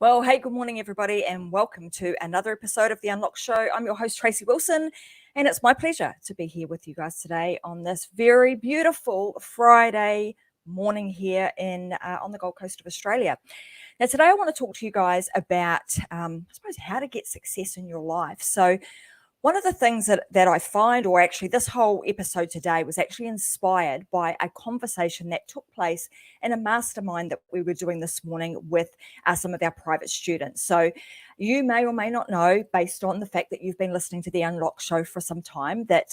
Well, hey, good morning, everybody, and welcome to another episode of The Unlocked Show. I'm your host, Tracy Wilson, and it's my pleasure to be here with you guys today on this very beautiful Friday morning here on the Gold Coast of Australia. Now, today I want to talk to you guys about, I suppose, how to get success in your life. So, one of the things that I find, or actually this whole episode today was actually inspired by a conversation that took place in a mastermind that we were doing this morning with some of our private students. So you may or may not know, based on the fact that you've been listening to the Unlock Show for some time, that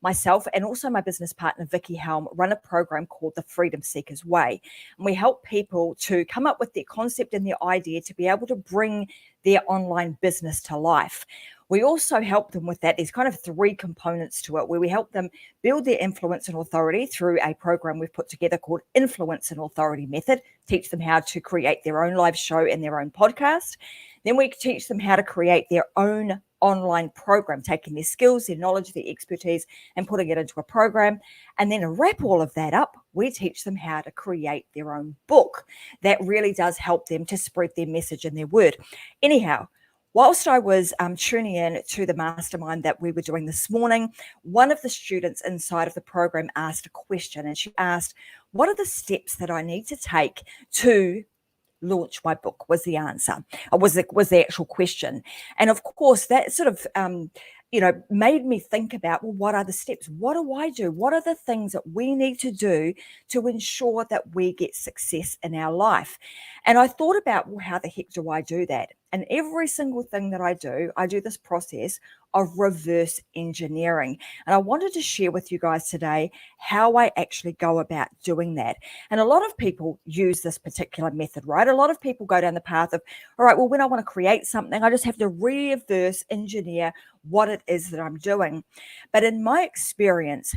myself and also my business partner, Vicky Helm, run a program called the Freedom Seekers Way. And we help people to come up with their concept and their idea to be able to bring their online business to life. We also help them with that. There's kind of three components to it, where we help them build their influence and authority through a program we've put together called Influence and Authority Method, teach them how to create their own live show and their own podcast. Then we teach them how to create their own online program, taking their skills, their knowledge, their expertise, and putting it into a program. And then to wrap all of that up, we teach them how to create their own book that really does help them to spread their message and their word. Anyhow, whilst I was tuning in to the mastermind that we were doing this morning, one of the students inside of the program asked a question, and she asked, what are the steps that I need to take to launch my book, was the answer, or was the actual question. And of course, that sort of made me think about, well, what are the steps? What do I do? What are the things that we need to do to ensure that we get success in our life? And I thought about, well, how the heck do I do that? And every single thing that I do this process of reverse engineering. And I wanted to share with you guys today how I actually go about doing that. And a lot of people use this particular method, right? A lot of people go down the path of, all right, well, when I want to create something, I just have to reverse engineer what it is that I'm doing. But in my experience,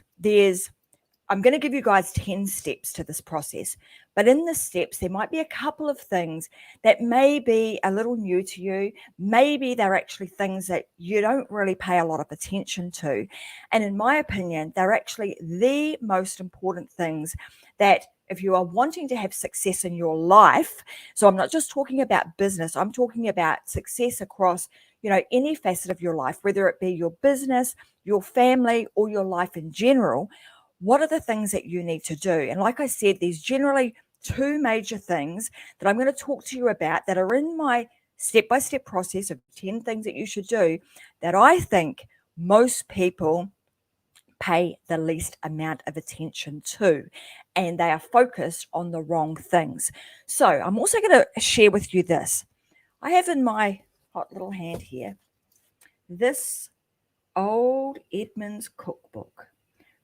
I'm going to give you guys 10 steps to this process. But in the steps, there might be a couple of things that may be a little new to you. Maybe they're actually things that you don't really pay a lot of attention to. And in my opinion, they're actually the most important things that if you are wanting to have success in your life, so I'm not just talking about business, I'm talking about success across, any facet of your life, whether it be your business, your family, or your life in general. What are the things that you need to do? And like I said, there's generally two major things that I'm going to talk to you about that are in my step-by-step process of 10 things that you should do that I think most people pay the least amount of attention to, and they are focused on the wrong things. So I'm also going to share with you this. I have in my hot little hand here this old Edmonds cookbook.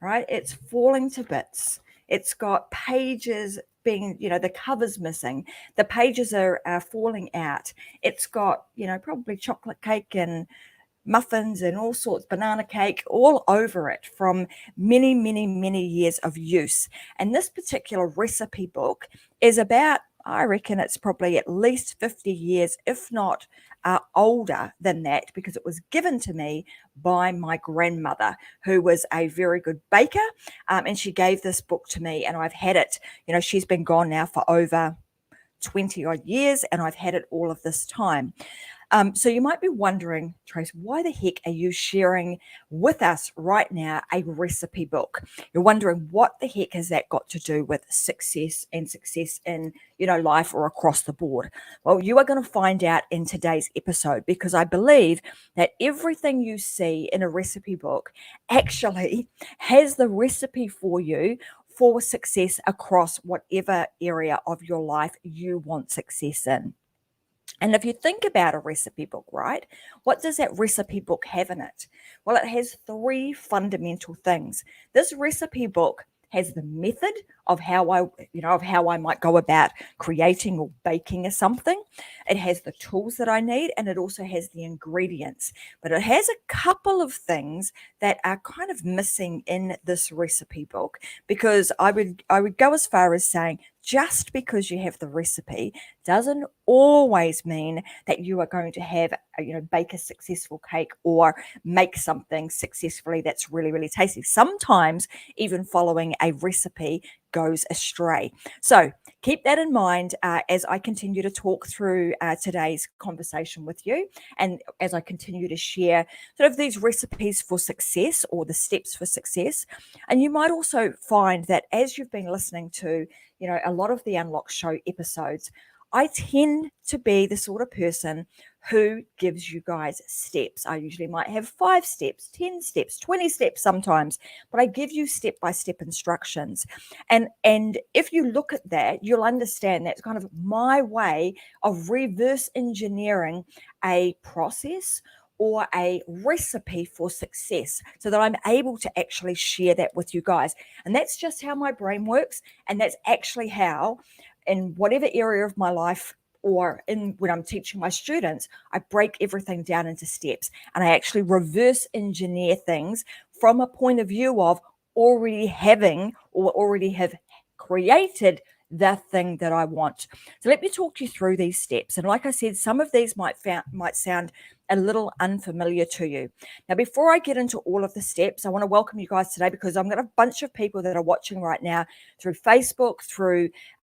Right? It's falling to bits. It's got pages being, the cover's missing. The pages are falling out. It's got, probably chocolate cake and muffins and all sorts, banana cake all over it from many, many, many years of use. And this particular recipe book is about, I reckon it's probably at least 50 years, if not older than that, because it was given to me by my grandmother, who was a very good baker, and she gave this book to me, and I've had it, she's been gone now for over 20 odd years, and I've had it all of this time. So you might be wondering, Trace, why the heck are you sharing with us right now a recipe book? You're wondering, what the heck has that got to do with success and success in, life or across the board? Well, you are going to find out in today's episode, because I believe that everything you see in a recipe book actually has the recipe for you for success across whatever area of your life you want success in. And if you think about a recipe book, right, what does that recipe book have in it? Well, it has three fundamental things. This recipe book has the method of how I might go about creating or baking something. It has the tools that I need, and it also has the ingredients. But it has a couple of things that are kind of missing in this recipe book, because I would go as far as saying, just because you have the recipe doesn't always mean that you are going to have, bake a successful cake or make something successfully that's really, really tasty. Sometimes even following a recipe goes astray. So keep that in mind as I continue to talk through today's conversation with you, and as I continue to share sort of these recipes for success or the steps for success. And you might also find that as you've been listening to, a lot of the Unlock Show episodes, I tend to be the sort of person who gives you guys steps. I usually might have 5 steps, 10 steps, 20 steps sometimes, but I give you step-by-step instructions. And if you look at that, you'll understand that's kind of my way of reverse engineering a process or a recipe for success so that I'm able to actually share that with you guys. And that's just how my brain works. And that's actually how, in whatever area of my life or when I'm teaching my students, I break everything down into steps and I actually reverse engineer things from a point of view of already having or already have created the thing that I want. So let me talk you through these steps. And like I said, some of these might sound a little unfamiliar to you. Now, before I get into all of the steps, I want to welcome you guys today because I've got a bunch of people that are watching right now through Facebook,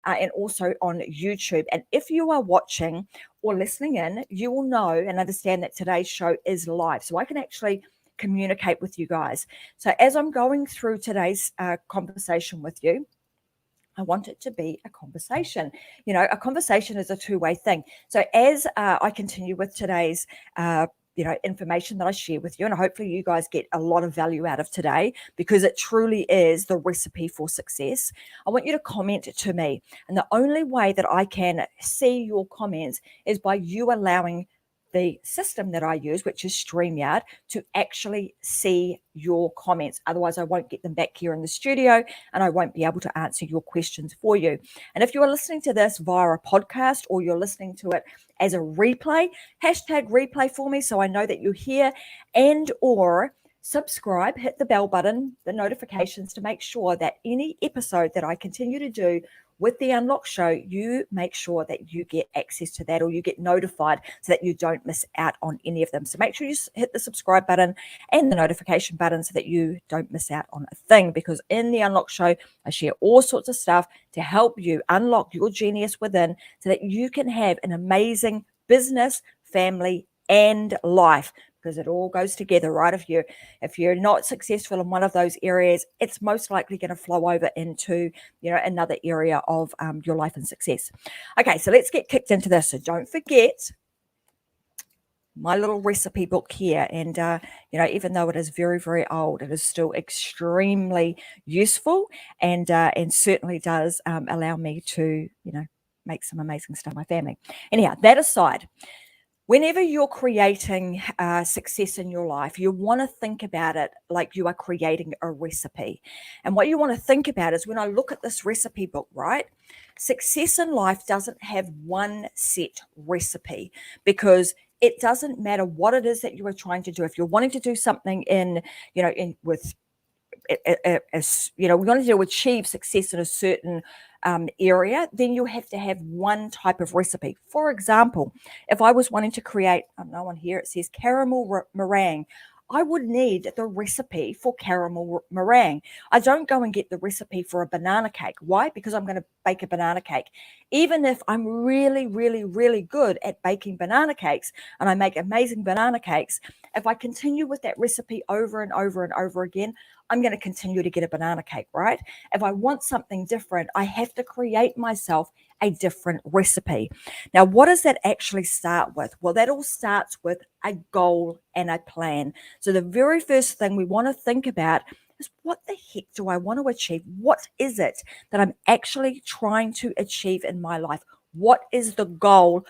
and also on YouTube. And if you are watching or listening in, you will know and understand that today's show is live. So I can actually communicate with you guys. So as I'm going through today's conversation with you, I want it to be a conversation. A conversation is a two-way thing. So as I continue with today's, information that I share with you, and hopefully you guys get a lot of value out of today because it truly is the recipe for success. I want you to comment to me. And the only way that I can see your comments is by you allowing the system that I use, which is StreamYard, to actually see your comments. Otherwise, I won't get them back here in the studio and I won't be able to answer your questions for you. And if you are listening to this via a podcast or you're listening to it as a replay, hashtag replay for me so I know that you're here, and or subscribe, hit the bell button, the notifications to make sure that any episode that I continue to do with the Unlock Show, you make sure that you get access to that or you get notified so that you don't miss out on any of them. So make sure you hit the subscribe button and the notification button so that you don't miss out on a thing, because in the Unlock Show, I share all sorts of stuff to help you unlock your genius within so that you can have an amazing business, family, and life, because it all goes together, right? If you're not successful in one of those areas, it's most likely going to flow over into another area of your life and success. Okay, so let's get kicked into this. So don't forget my little recipe book here, and even though it is very, very old, it is still extremely useful, and certainly does allow me to make some amazing stuff with my family. Anyhow, that aside, whenever you're creating success in your life, you want to think about it like you are creating a recipe. And what you want to think about is, when I look at this recipe book, right? Success in life doesn't have one set recipe, because it doesn't matter what it is that you are trying to do. If you're wanting to do something we wanted to achieve success in a certain area, then you have to have one type of recipe. For example, if I was wanting to create, no one here, it says caramel meringue, I would need the recipe for caramel meringue. I don't go and get the recipe for a banana cake. Why? Because I'm going to bake a banana cake. Even if I'm really, really, really good at baking banana cakes and I make amazing banana cakes, if I continue with that recipe over and over and over again, I'm going to continue to get a banana cake, right? If I want something different, I have to create myself a different recipe. Now, what does that actually start with? Well, that all starts with a goal and a plan. So the very first thing we want to think about is, what the heck do I want to achieve? What is it that I'm actually trying to achieve in my life? What is the goal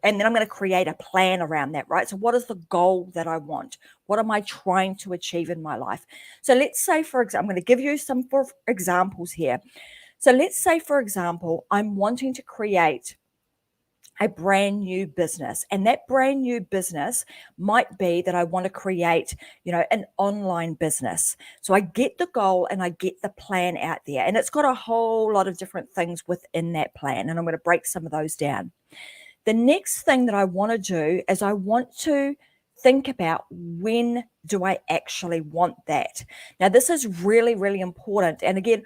and then I'm going to create a plan around that, right? So what is the goal that I want? What am I trying to achieve in my life? So let's say, for example, I'm going to give you some examples here. So let's say, for example, I'm wanting to create a brand new business, and that brand new business might be that I want to create, an online business. So I get the goal and I get the plan out there, and it's got a whole lot of different things within that plan, and I'm going to break some of those down. The next thing that I want to do is I want to think about, when do I actually want that? Now, this is really, really important. And again,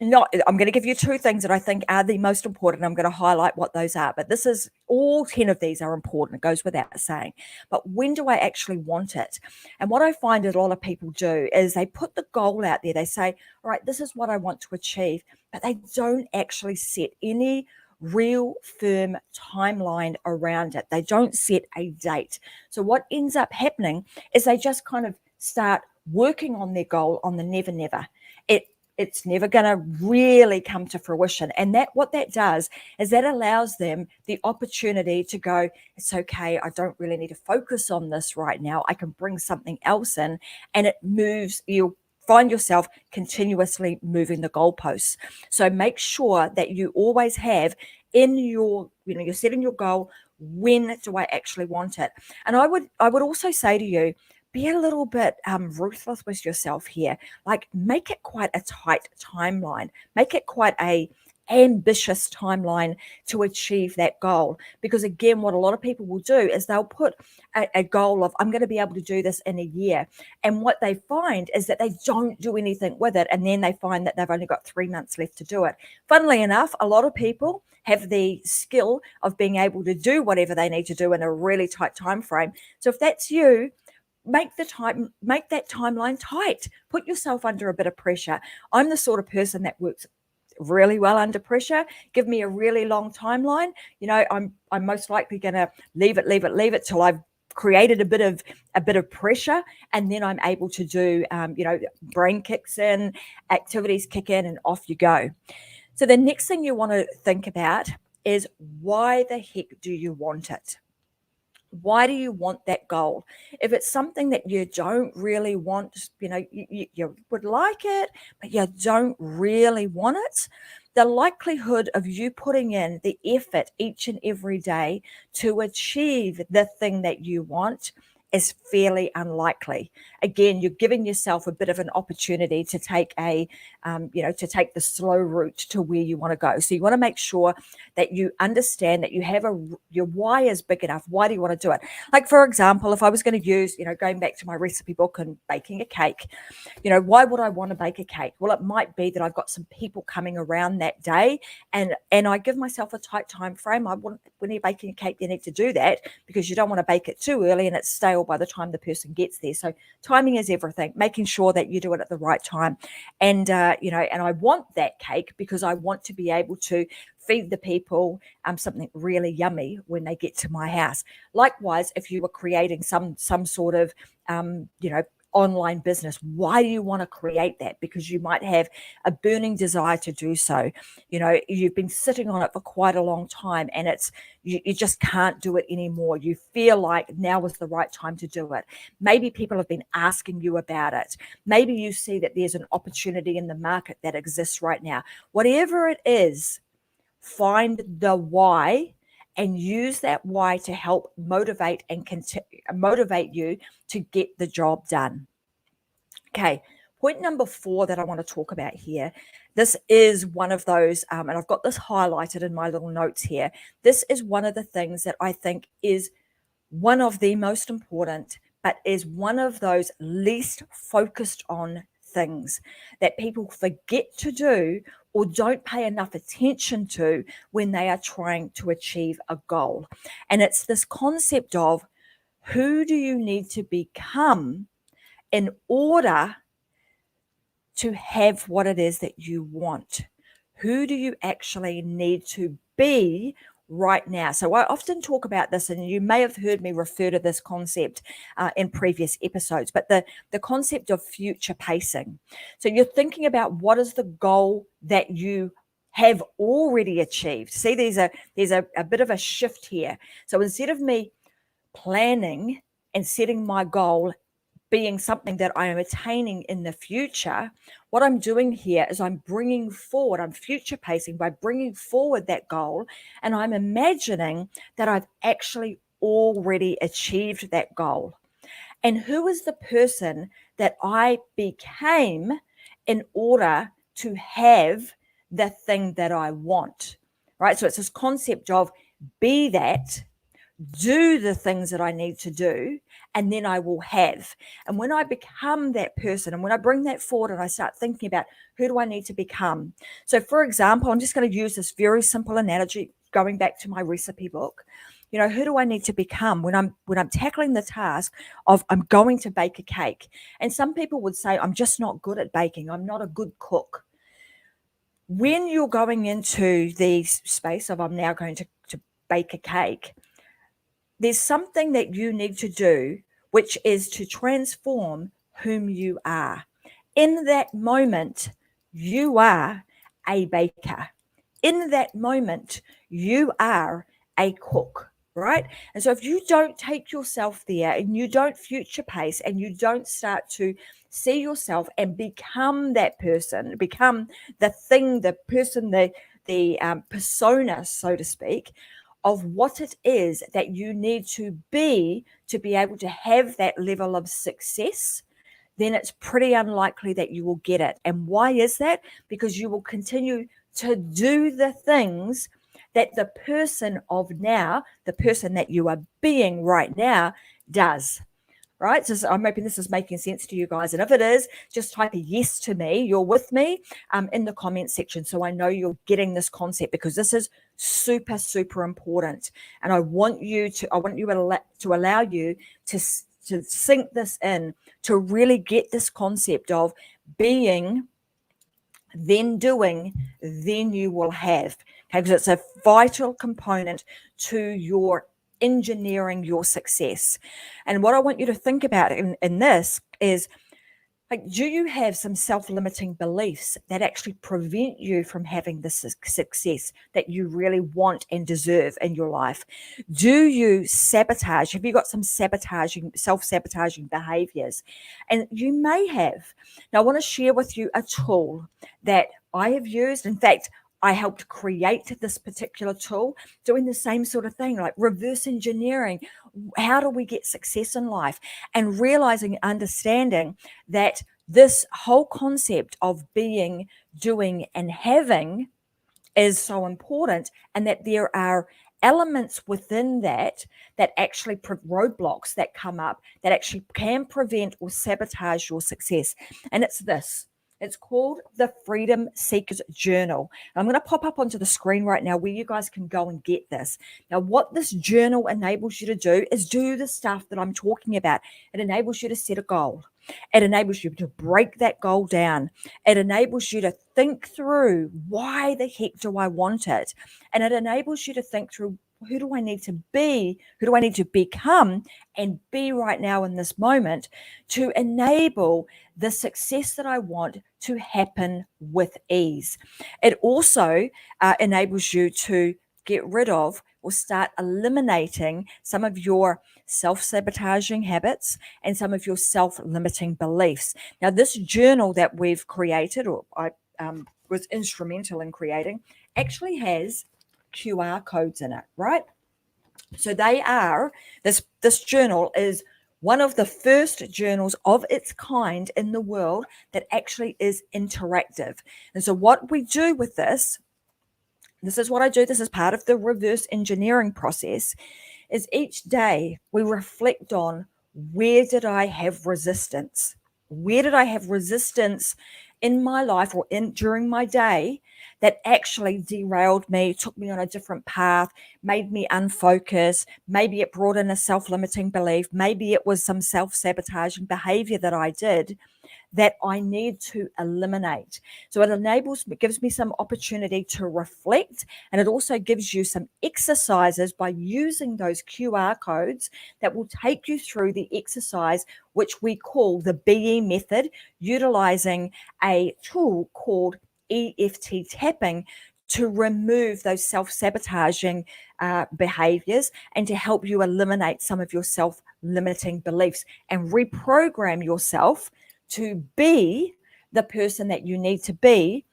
I'm going to give you two things that I think are the most important. I'm going to highlight what those are, but this is all 10 of these are important. It goes without saying. But when do I actually want it? And what I find that a lot of people do is they put the goal out there. They say, all right, this is what I want to achieve, but they don't actually set any real firm timeline around it. They don't set a date. So what ends up happening is they just kind of start working on their goal on the never, never. It's never going to really come to fruition. And that what that does is that allows them the opportunity to go, it's okay, I don't really need to focus on this right now. I can bring something else in, and it moves. You'll find yourself continuously moving the goalposts. So make sure that you always have in your, you're setting your goal, when do I actually want it? And I would also say to you, be a little bit ruthless with yourself here. Like, make it quite a tight timeline. Make it quite a ambitious timeline to achieve that goal. Because again, what a lot of people will do is they'll put a goal of, I'm going to be able to do this in a year. And what they find is that they don't do anything with it. And then they find that they've only got 3 months left to do it. Funnily enough, a lot of people have the skill of being able to do whatever they need to do in a really tight time frame. So if that's you, make that timeline tight. Put yourself under a bit of pressure. I'm the sort of person that works really well under pressure. Give me a really long timeline. I'm most likely going to leave it till I've created a bit of pressure, and then I'm able to do, brain kicks in, activities kick in, and off you go. So the next thing you want to think about is, why the heck do you want it? Why do you want that goal? If it's something that you don't really want, you would like it, but you don't really want it, the likelihood of you putting in the effort each and every day to achieve the thing that you want is fairly unlikely. Again, you're giving yourself a bit of an opportunity to take to take the slow route to where you want to go. So you want to make sure that you understand that you have your why is big enough. Why do you want to do it? Like, for example, if I was going to use, going back to my recipe book and baking a cake, why would I want to bake a cake? Well, it might be that I've got some people coming around that day, and I give myself a tight time frame. When you're baking a cake, you need to do that, because you don't want to bake it too early and it's stale by the time the person gets there. So timing is everything, making sure that you do it at the right time. And, and I want that cake because I want to be able to feed the people something really yummy when they get to my house. Likewise, if you were creating some sort of, online business, why do you want to create that? Because you might have a burning desire to do so. You've been sitting on it for quite a long time, and you just can't do it anymore. You feel like now is the right time to do it. Maybe people have been asking you about it. Maybe you see that there's an opportunity in the market that exists right now. Whatever it is, find the why and use that why to help motivate you to get the job done. Okay, point number 4 that I want to talk about here. This is one of those, and I've got this highlighted in my little notes here. This is one of the things that I think is one of the most important, but is one of those least focused on things that people forget to do or don't pay enough attention to when they are trying to achieve a goal. And it's this concept of, who do you need to become in order to have what it is that you want? Who do you actually need to be right now? So I often talk about this, and you may have heard me refer to this concept in previous episodes, but the concept of future pacing. So you're thinking about, what is the goal that you have already achieved? See, there's a bit of a shift here. So instead of me planning and setting my goal being something that I am attaining in the future, what I'm doing here is I'm future pacing by bringing forward that goal, and I'm imagining that I've actually already achieved that goal. And who is the person that I became in order to have the thing that I want, right? So it's this concept of, be that, do the things that I need to do, and then I will have. And when I become that person, and when I bring that forward and I start thinking about who do I need to become. So for example, I'm just going to use this very simple analogy going back to my recipe book. You know, who do I need to become when I'm tackling the task of I'm going to bake a cake? And some people would say, I'm just not good at baking. I'm not a good cook. When you're going into the space of I'm now going to bake a cake, there's something that you need to do, which is to transform whom you are. In that moment, you are a baker. In that moment, you are a cook, right? And so if you don't take yourself there and you don't future pace and you don't start to see yourself and become that person, become the thing, the person, the persona, so to speak, of what it is that you need to be able to have that level of success, then it's pretty unlikely that you will get it. And why is that? Because you will continue to do the things that the person of now, the person that you are being right now, does. Right? So I'm hoping this is making sense to you guys. And if it is, just type a yes to me. You're with me in the comment section. So I know you're getting this concept, because this is super, super important. And I want you to allow you to sink this in, to really get this concept of being, then doing, then you will have. Okay, because it's a vital component to your engineering your success. And what I want you to think about in this is, like, do you have some self-limiting beliefs that actually prevent you from having the success that you really want and deserve in your life? Do you sabotage? Have you got some self-sabotaging behaviors? And you may have. Now, I want to share with you a tool that I have used. In fact, I helped create this particular tool, doing the same sort of thing, like reverse engineering. How do we get success in life? And realizing, understanding that this whole concept of being, doing, and having is so important, and that there are elements within that actually roadblocks that come up that actually can prevent or sabotage your success. And it's this. It's called the Freedom Seekers Journal. I'm going to pop up onto the screen right now where you guys can go and get this. Now, what this journal enables you to do is do the stuff that I'm talking about. It enables you to set a goal. It enables you to break that goal down. It enables you to think through, why the heck do I want it? And it enables you to think through, who do I need to be? Who do I need to become and be right now in this moment to enable the success that I want to happen with ease? It also enables you to get rid of or start eliminating some of your self-sabotaging habits and some of your self-limiting beliefs. Now, this journal that we've created, or I was instrumental in creating, actually has QR codes in it, right? So they are, this journal is one of the first journals of its kind in the world that actually is interactive. And so what we do with this is what I do, this is part of the reverse engineering process, is each day we reflect on, where did I have resistance? Where did I have resistance in my life or during my day that actually derailed me, took me on a different path, made me unfocused? Maybe it brought in a self-limiting belief. Maybe it was some self-sabotaging behavior that I did that I need to eliminate. So it gives me some opportunity to reflect, and it also gives you some exercises by using those QR codes that will take you through the exercise, which we call the BE method, utilizing a tool called EFT tapping to remove those self-sabotaging behaviors and to help you eliminate some of your self-limiting beliefs and reprogram yourself to be the person that you need to be,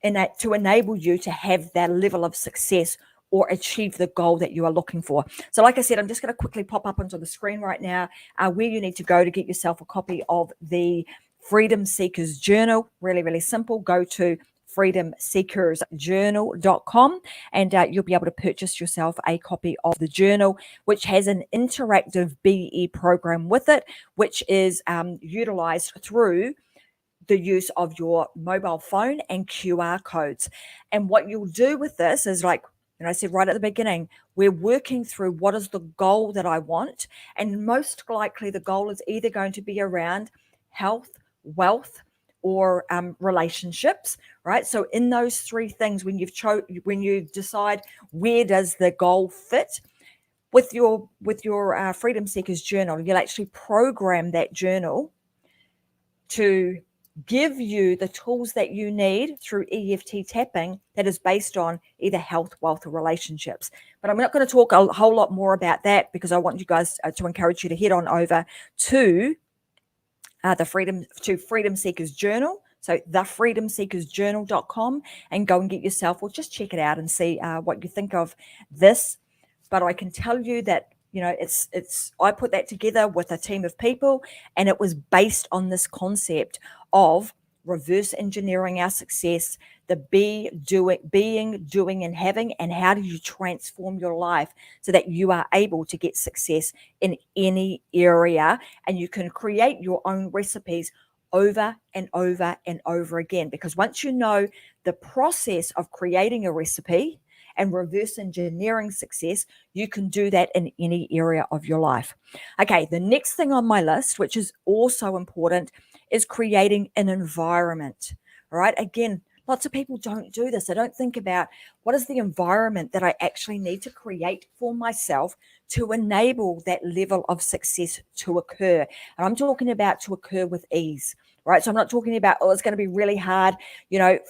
and that to enable you to have that level of success or achieve the goal that you are looking for. So like I said, I'm just going to quickly pop up onto the screen right now where you need to go to get yourself a copy of the Freedom Seekers Journal. Really, really simple. Go to freedomseekersjournal.com, and you'll be able to purchase yourself a copy of the journal, which has an interactive BE program with it, which is utilized through the use of your mobile phone and QR codes. And what you'll do with this is, like I said right at the beginning, we're working through what is the goal that I want. And most likely the goal is either going to be around health, wealth, or relationships, right? So in those three things, when you decide where does the goal fit, with your Freedom Seekers journal, you'll actually program that journal to give you the tools that you need through EFT tapping that is based on either health, wealth, or relationships. But I'm not going to talk a whole lot more about that, because I want you guys to encourage you to head on over to Freedom Seekers Journal. So thefreedomseekersjournal.com, and go and get yourself, or just check it out and see what you think of this. But I can tell you that, I put that together with a team of people, and it was based on this concept of reverse engineering our success, the being, doing, and having, and how do you transform your life so that you are able to get success in any area, and you can create your own recipes over and over and over again. Because once you know the process of creating a recipe and reverse engineering success, you can do that in any area of your life. Okay, the next thing on my list, which is also important, is creating an environment. All right, again, lots of people don't do this. They don't think about what is the environment that I actually need to create for myself to enable that level of success to occur. And I'm talking about to occur with ease, right? So I'm not talking about, it's going to be really hard.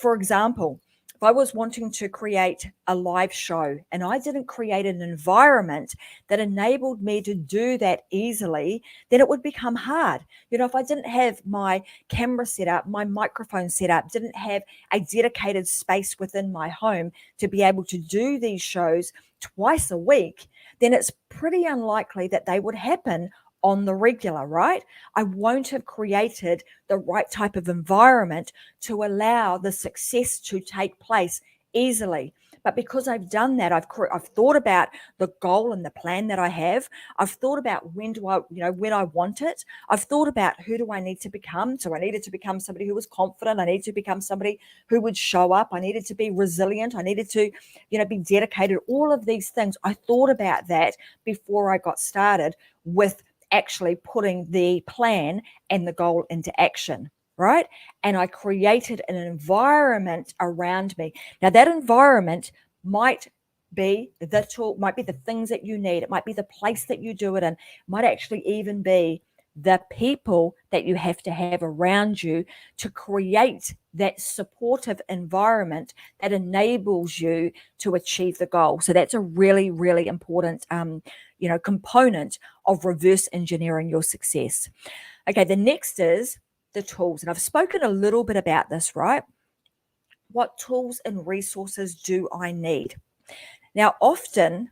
For example, if I was wanting to create a live show and I didn't create an environment that enabled me to do that easily, then it would become hard. If I didn't have my camera set up, my microphone set up, didn't have a dedicated space within my home to be able to do these shows twice a week, then it's pretty unlikely that they would happen on the regular, right? I won't have created the right type of environment to allow the success to take place easily. But because I've done that, I've thought about the goal and the plan that I have. I've thought about when I want it. I've thought about who do I need to become. So I needed to become somebody who was confident. I needed to become somebody who would show up. I needed to be resilient. I needed to, be dedicated. All of these things. I thought about that before I got started with actually putting the plan and the goal into action, right? And I created an environment around me. Now, that environment might be the tool, might be the things that you need. It might be the place that you do it in. It might actually even be the people that you have to have around you to create that supportive environment that enables you to achieve the goal. So that's a really, really important component of reverse engineering your success. Okay, the next is the tools. And I've spoken a little bit about this, right? What tools and resources do I need? Now, often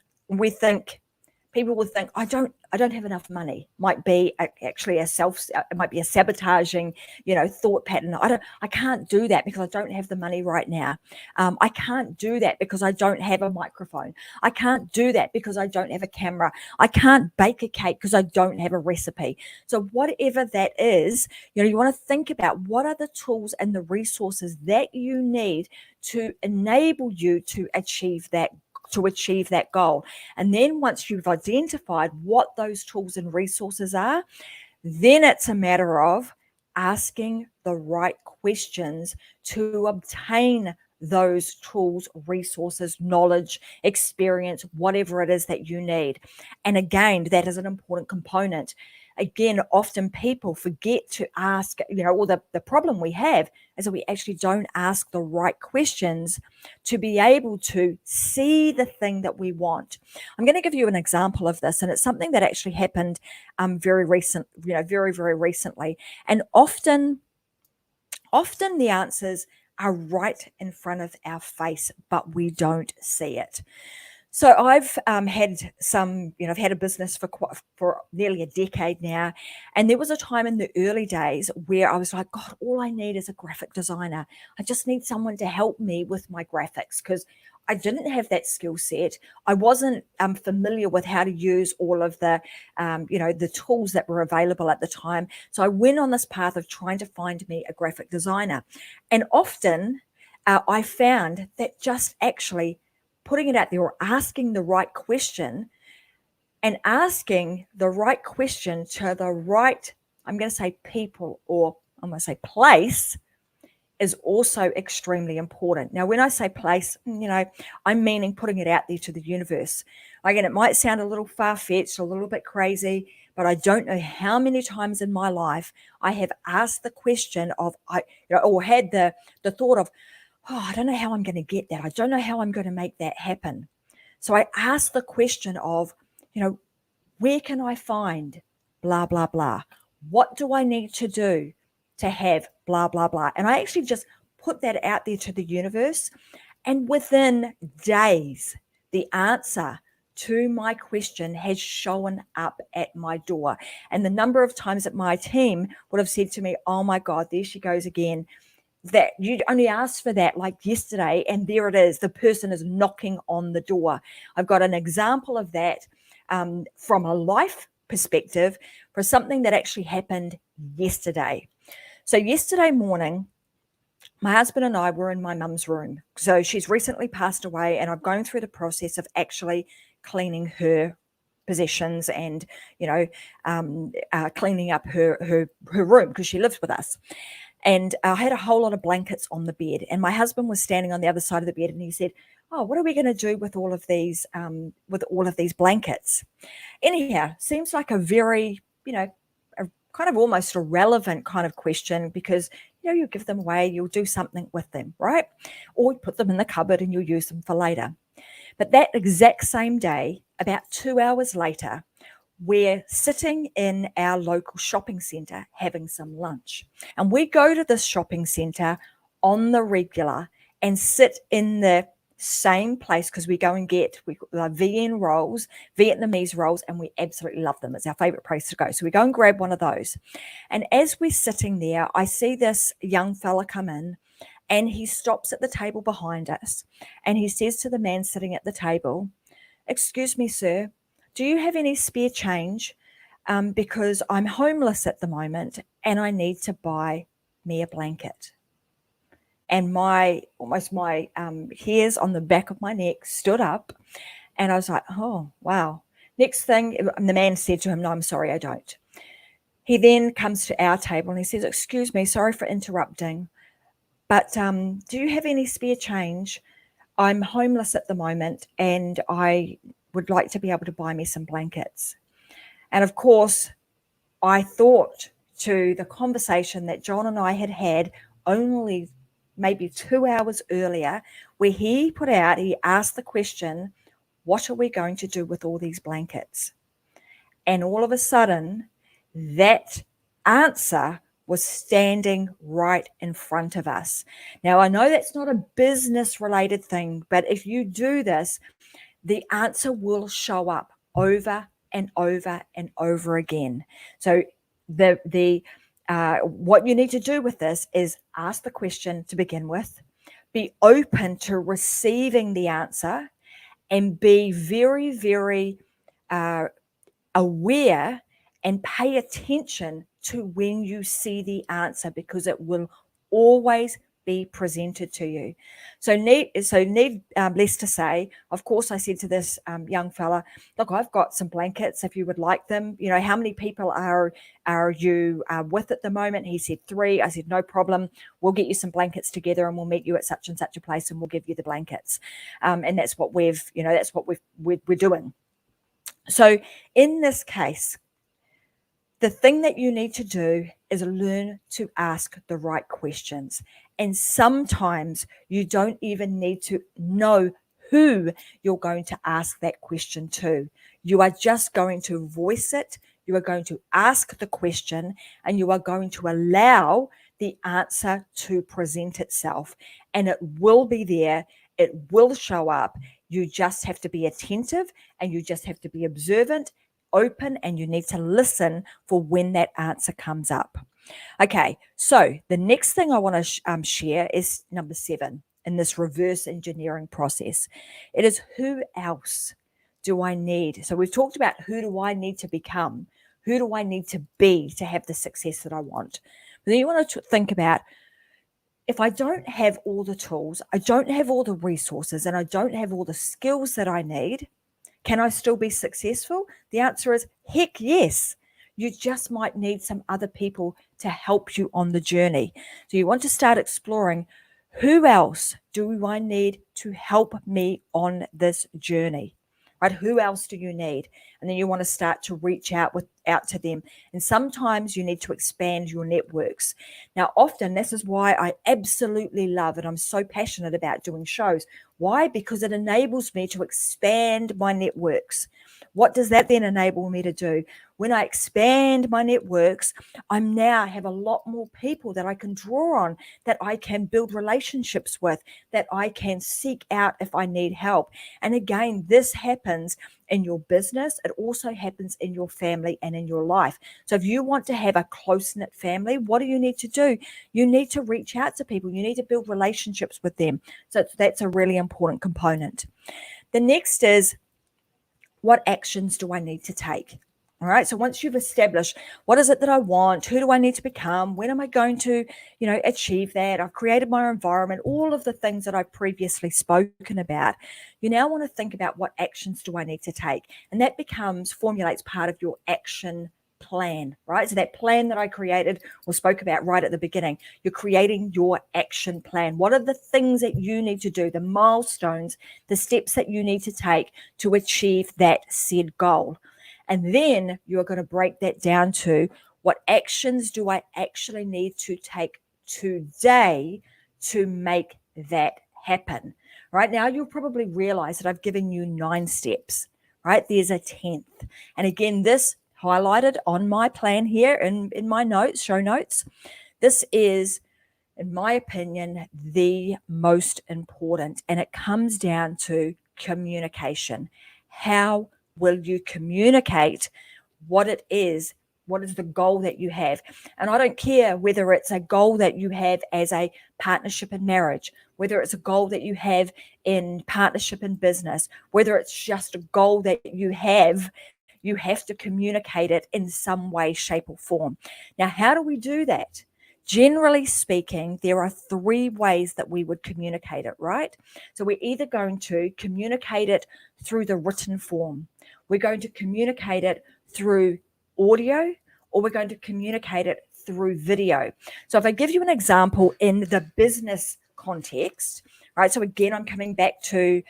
people will think, I don't have enough money. Might be actually it might be a sabotaging, thought pattern. I can't do that because I don't have the money right now. I can't do that because I don't have a microphone. I can't do that because I don't have a camera. I can't bake a cake because I don't have a recipe. So whatever that is, you want to think about what are the tools and the resources that you need to enable you to achieve that goal. And then once you've identified what those tools and resources are, then it's a matter of asking the right questions to obtain those tools, resources, knowledge, experience, whatever it is that you need. And again, that is an important component. Again, often people forget to ask, or the problem we have is that we actually don't ask the right questions to be able to see the thing that we want. I'm going to give you an example of this, and it's something that actually happened very very recently. And often the answers are right in front of our face, but we don't see it. So I've had some, I've had a business for nearly a decade now, and there was a time in the early days where I was like, God, all I need is a graphic designer. I just need someone to help me with my graphics because I didn't have that skill set. I wasn't familiar with how to use all of the tools that were available at the time. So I went on this path of trying to find me a graphic designer, and often I found that just actually putting it out there or asking the right question and asking the right question to the right, I'm going to say people, or I'm going to say place, is also extremely important. Now, when I say place, I'm meaning putting it out there to the universe. Again, it might sound a little far-fetched, a little bit crazy, but I don't know how many times in my life I have asked the question of, or had the thought of, oh, I don't know how I'm going to get that. I don't know how I'm going to make that happen. So I asked the question of, where can I find blah, blah, blah? What do I need to do to have blah, blah, blah? And I actually just put that out there to the universe. And within days, the answer to my question has shown up at my door. And the number of times that my team would have said to me, oh my God, there she goes again. That you'd only asked for that like yesterday, and there it is. The person is knocking on the door. I've got an example of that from a life perspective for something that actually happened yesterday. So yesterday morning, my husband and I were in my mum's room. So she's recently passed away, and I'm going through the process of actually cleaning her possessions and cleaning up her room because she lives with us. And I had a whole lot of blankets on the bed, and my husband was standing on the other side of the bed, and he said, oh, what are we going to do with all of these blankets? Anyhow, seems like a very, a kind of almost irrelevant kind of question because, you give them away, you'll do something with them, right? Or you put them in the cupboard and you'll use them for later. But that exact same day, about 2 hours later, we're sitting in our local shopping centre having some lunch. And we go to this shopping centre on the regular and sit in the same place because we go and get Vietnamese rolls, and we absolutely love them. It's our favourite place to go. So we go and grab one of those. And as we're sitting there, I see this young fella come in, and he stops at the table behind us, and he says to the man sitting at the table, excuse me, sir, do you have any spare change? Because I'm homeless at the moment and I need to buy me a blanket. And my hairs on the back of my neck stood up, and I was like, oh, wow. Next thing, the man said to him, no, I'm sorry, I don't. He then comes to our table and he says, excuse me, sorry for interrupting, but do you have any spare change? I'm homeless at the moment and I would like to be able to buy me some blankets. And of course, I thought to the conversation that John and I had had only maybe 2 hours earlier, where he asked the question, what are we going to do with all these blankets? And all of a sudden, that answer was standing right in front of us. Now, I know that's not a business related thing, but if you do this, the answer will show up over and over and over again. So what you need to do with this is ask the question to begin with, be open to receiving the answer, and be very, very aware and pay attention to when you see the answer, because it will always be presented to you. So needless to say, of course, I said to this young fella, look, I've got some blankets if you would like them. How many people are you with at the moment? He said 3. I said, no problem. We'll get you some blankets together and we'll meet you at such and such a place and we'll give you the blankets. And that's what we're doing. So in this case, the thing that you need to do is learn to ask the right questions. And sometimes you don't even need to know who you're going to ask that question to. You are just going to voice it. You are going to ask the question, and you are going to allow the answer to present itself. And it will be there, It will show up. You just have to be attentive, and you just have to be observant, open, and you need to listen for when that answer comes up. Okay, so the next thing I want to share is number 7 in this reverse engineering process. It is, who else do I need? So we've talked about, who do I need to become? Who do I need to be to have the success that I want? But then you want to think about, if I don't have all the tools, I don't have all the resources, and I don't have all the skills that I need, can I still be successful? The answer is heck yes. You just might need some other people to help you on the journey. So you want to start exploring, who else do I need to help me on this journey? Right? Who else do you need? And then you want to start to reach out to them. And sometimes you need to expand your networks. Now, often this is why I absolutely love, and I'm so passionate about doing shows. Why? Because it enables me to expand my networks. What does that then enable me to do? When I expand my networks, I now have a lot more people that I can draw on, that I can build relationships with, that I can seek out if I need help. And again, this happens in your business. It also happens in your family and in your life. So if you want to have a close-knit family, what do you need to do? You need to reach out to people. You need to build relationships with them. So that's a really important component. The next is, what actions do I need to take? All right. So once you've established, what is it that I want? Who do I need to become? When am I going to, achieve that? I've created my environment, all of the things that I've previously spoken about. You now want to think about, what actions do I need to take? And that formulates part of your action plan, right? So that plan that I created or spoke about right at the beginning, you're creating your action plan. What are the things that you need to do, the milestones, the steps that you need to take to achieve that said goal? And then you're going to break that down to, what actions do I actually need to take today to make that happen? Right now, you'll probably realize that I've given you 9 steps, right? There's a 10th. And again, this highlighted on my plan here in my notes, show notes. This is, in my opinion, the most important. And it comes down to communication. How will you communicate what it is? What is the goal that you have? And I don't care whether it's a goal that you have as a partnership in marriage, whether it's a goal that you have in partnership in business, whether it's just a goal that you have to communicate it in some way, shape, or form. Now, how do we do that? Generally speaking, there are 3 ways that we would communicate it, right? So we're either going to communicate it through the written form, we're going to communicate it through audio, or we're going to communicate it through video. So if I give you an example in the business context, right? So again, I'm coming back to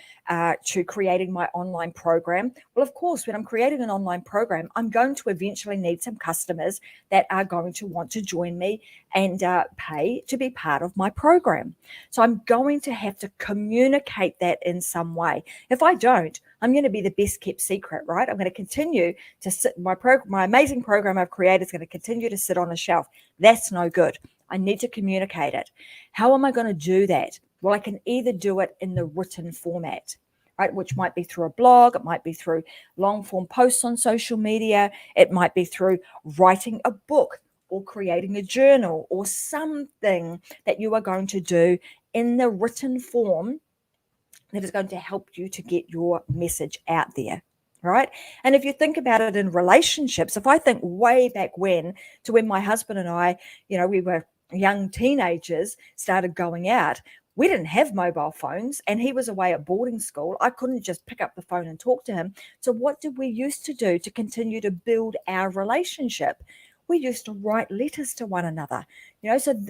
creating my online program. Well, of course, when I'm creating an online program, I'm going to eventually need some customers that are going to want to join me and pay to be part of my program. So I'm going to have to communicate that in some way. If I don't, I'm going to be the best kept secret, right? I'm going to continue to sit, my amazing program I've created is going to continue to sit on a shelf. That's no good. I need to communicate it. How am I going to do that? Well, I can either do it in the written format, right, which might be through a blog, it might be through long form posts on social media, it might be through writing a book or creating a journal or something that you are going to do in the written form that is going to help you to get your message out there. Right. And if you think about it in relationships, if I think way back when my husband and I, we were young teenagers, started going out, we didn't have mobile phones and he was away at boarding school. I couldn't just pick up the phone and talk to him. So what did we used to do to continue to build our relationship? We used to write letters to one another,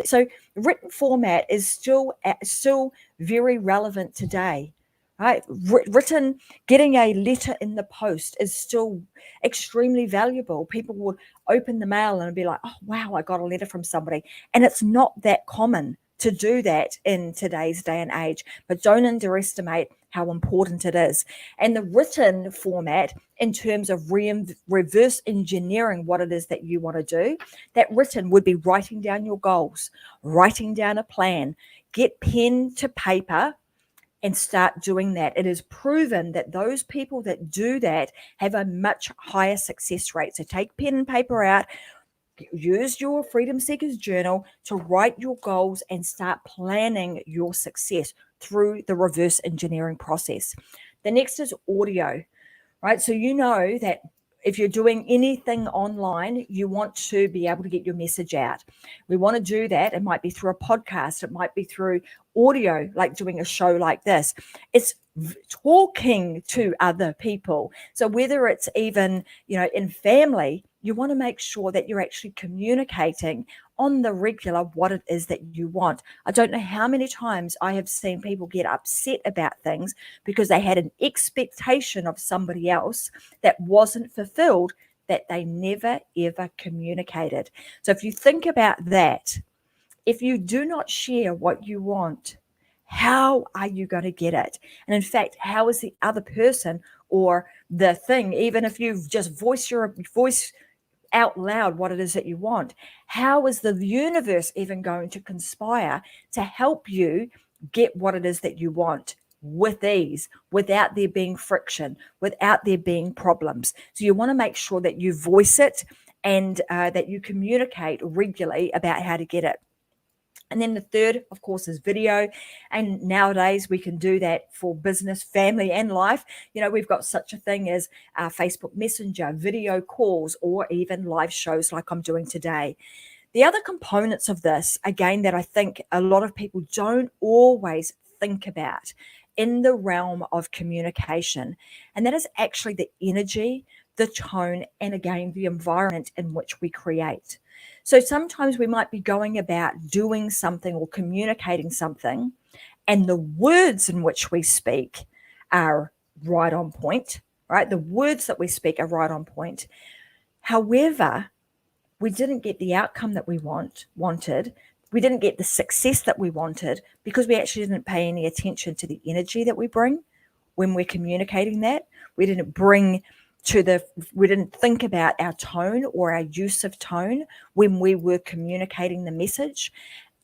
so written format is still very relevant today. Right, written, getting a letter in the post is still extremely valuable. People would open the mail and be like, oh, wow, I got a letter from somebody. And it's not that common to do that in today's day and age, but don't underestimate how important it is. And the written format, in terms of reverse engineering what it is that you want to do, that written would be writing down your goals, writing down a plan, get pen to paper, and start doing that. It is proven that those people that do that have a much higher success rate. So take pen and paper out, use your Freedom Seekers Journal to write your goals and start planning your success through the reverse engineering process. The next is audio, right? So you know that if you're doing anything online, you want to be able to get your message out. We want to do that. It might be through a podcast. It might be through audio, like doing a show like this. It's talking to other people. So whether it's even, in family, you want to make sure that you're actually communicating on the regular what it is that you want. I don't know how many times I have seen people get upset about things because they had an expectation of somebody else that wasn't fulfilled, that they never ever communicated. So if you think about that, if you do not share what you want, how are you going to get it? And in fact, how is the other person or the thing, even if you just voice out loud what it is that you want, how is the universe even going to conspire to help you get what it is that you want with ease, without there being friction, without there being problems? So you want to make sure that you voice it and that you communicate regularly about how to get it. And then the third, of course, is video. And nowadays we can do that for business, family, and life. We've got such a thing as Facebook Messenger, video calls, or even live shows like I'm doing today. The other components of this, again, that I think a lot of people don't always think about in the realm of communication, and that is actually the energy, the tone, and again, the environment in which we create. So sometimes we might be going about doing something or communicating something, and the words in which we speak are right on point, right? The words that we speak are right on point. However, we didn't get the outcome that we wanted. We didn't get the success that we wanted because we actually didn't pay any attention to the energy that we bring when we're communicating that. We didn't think about our tone or our use of tone when we were communicating the message.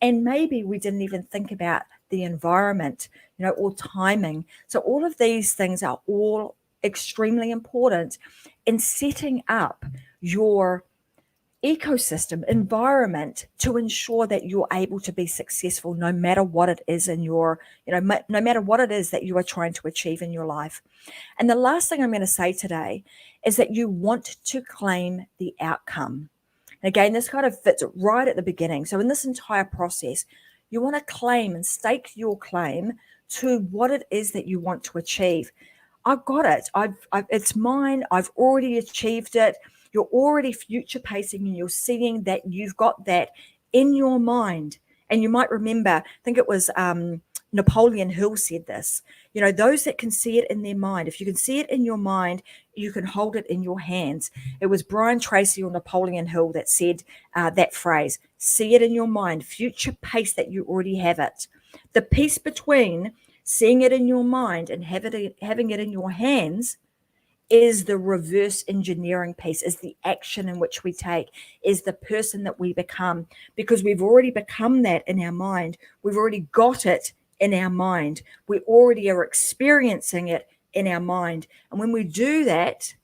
And maybe we didn't even think about the environment, or timing. So all of these things are all extremely important in setting up your ecosystem environment to ensure that you're able to be successful no matter what it is in your, no matter what it is that you are trying to achieve in your life. And the last thing I'm going to say today is that you want to claim the outcome. And again, this kind of fits right at the beginning. So in this entire process, you want to claim and stake your claim to what it is that you want to achieve. I've got it. It's mine. I've already achieved it. You're already future pacing and you're seeing that you've got that in your mind. And you might remember, I think it was Napoleon Hill said this, those that can see it in their mind, if you can see it in your mind, you can hold it in your hands. It was Brian Tracy or Napoleon Hill that said that phrase, see it in your mind, future pace that you already have it. The piece between seeing it in your mind and having it in your hands is the reverse engineering piece, is the action in which we take, is the person that we become, because we've already become that in our mind. We've already got it in our mind. We already are experiencing it in our mind. And when we do that,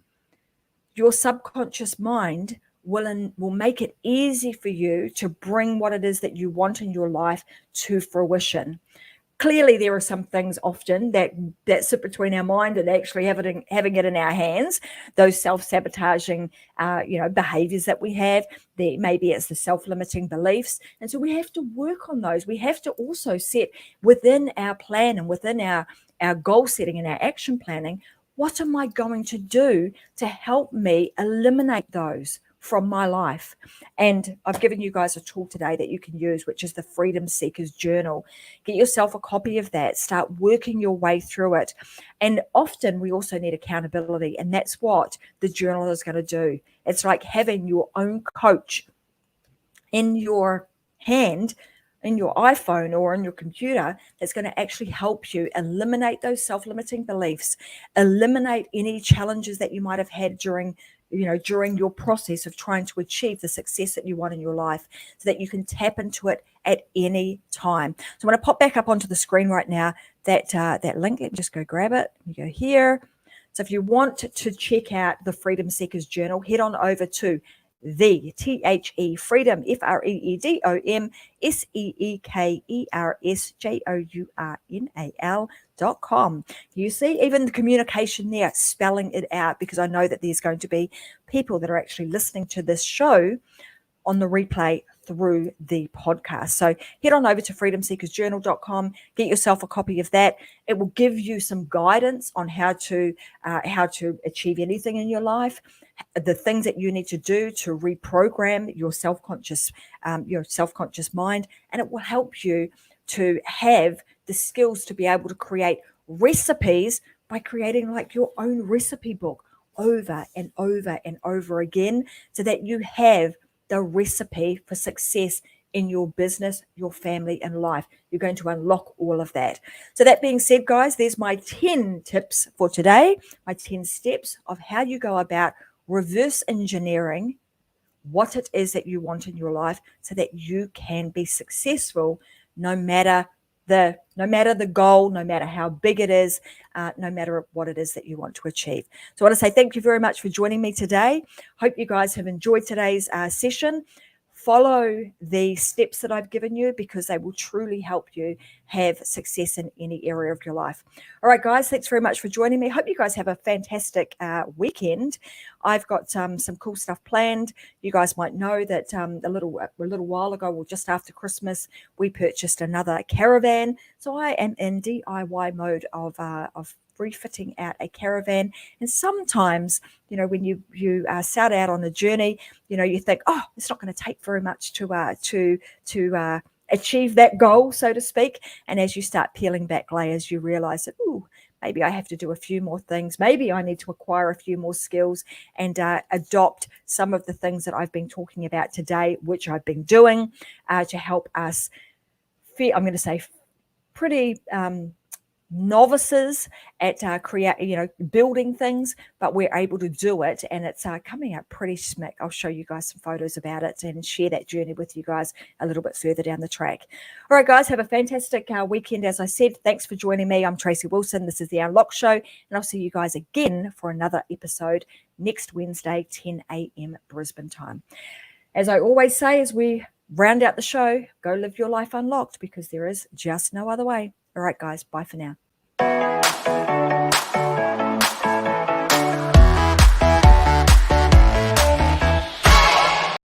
your subconscious mind will make it easy for you to bring what it is that you want in your life to fruition. Clearly, there are some things often that sit between our mind and actually having it in our hands. Those self-sabotaging, behaviors that we have. Maybe it's the self-limiting beliefs, and so we have to work on those. We have to also set within our plan and within our goal setting and our action planning. What am I going to do to help me eliminate those from my life? And I've given you guys a tool today that you can use, which is the Freedom Seekers Journal. Get yourself a copy of that. Start working your way through it. And often we also need accountability, and that's what the journal is going to do. It's like having your own coach in your hand, in your iPhone or on your computer, that's going to actually help you eliminate those self-limiting beliefs, eliminate any challenges that you might have had during during your process of trying to achieve the success that you want in your life, so that you can tap into it at any time. So I'm going to pop back up onto the screen right now that link, and just go grab it. You go here. So if you want to check out the Freedom Seekers Journal, head on over to the Freedom FREEDOM You see, even the communication there, spelling it out, because I know that there's going to be people that are actually listening to this show on the replay through the podcast. So head on over to freedomseekersjournal.com, get yourself a copy of that. It will give you some guidance on how to achieve anything in your life, the things that you need to do to reprogram your self-conscious mind, and it will help you to have the skills to be able to create recipes by creating like your own recipe book over and over and over again, so that you have the recipe for success in your business, your family, and life. You're going to unlock all of that. So that being said, guys, there's my 10 tips for today, my 10 steps of how you go about reverse engineering what it is that you want in your life, so that you can be successful no matter the goal, no matter how big it is, no matter what it is that you want to achieve. So I want to say thank you very much for joining me today. Hope you guys have enjoyed today's session. Follow the steps that I've given you, because they will truly help you have success in any area of your life. All right, guys, thanks very much for joining me. Hope you guys have a fantastic weekend. I've got some cool stuff planned. You guys might know that a little while ago, or just after Christmas, we purchased another caravan. So I am in DIY mode of refitting out a caravan. And sometimes, when you start out on the journey, you think, oh, it's not going to take very much to achieve that goal, so to speak. And as you start peeling back layers, you realize that, maybe I have to do a few more things. Maybe I need to acquire a few more skills and adopt some of the things that I've been talking about today, which I've been doing to help us I'm going to say pretty novices at building things, but we're able to do it, and it's coming out pretty smick. I'll show you guys some photos about it and share that journey with you guys a little bit further down the track. All right, guys, have a fantastic weekend. As I said, thanks for joining me. I'm Tracy Wilson. This is the Unlock Show, and I'll see you guys again for another episode next Wednesday, 10 a.m. Brisbane time. As I always say, as we round out the show, go live your life unlocked, because there is just no other way. All right, guys, bye for now.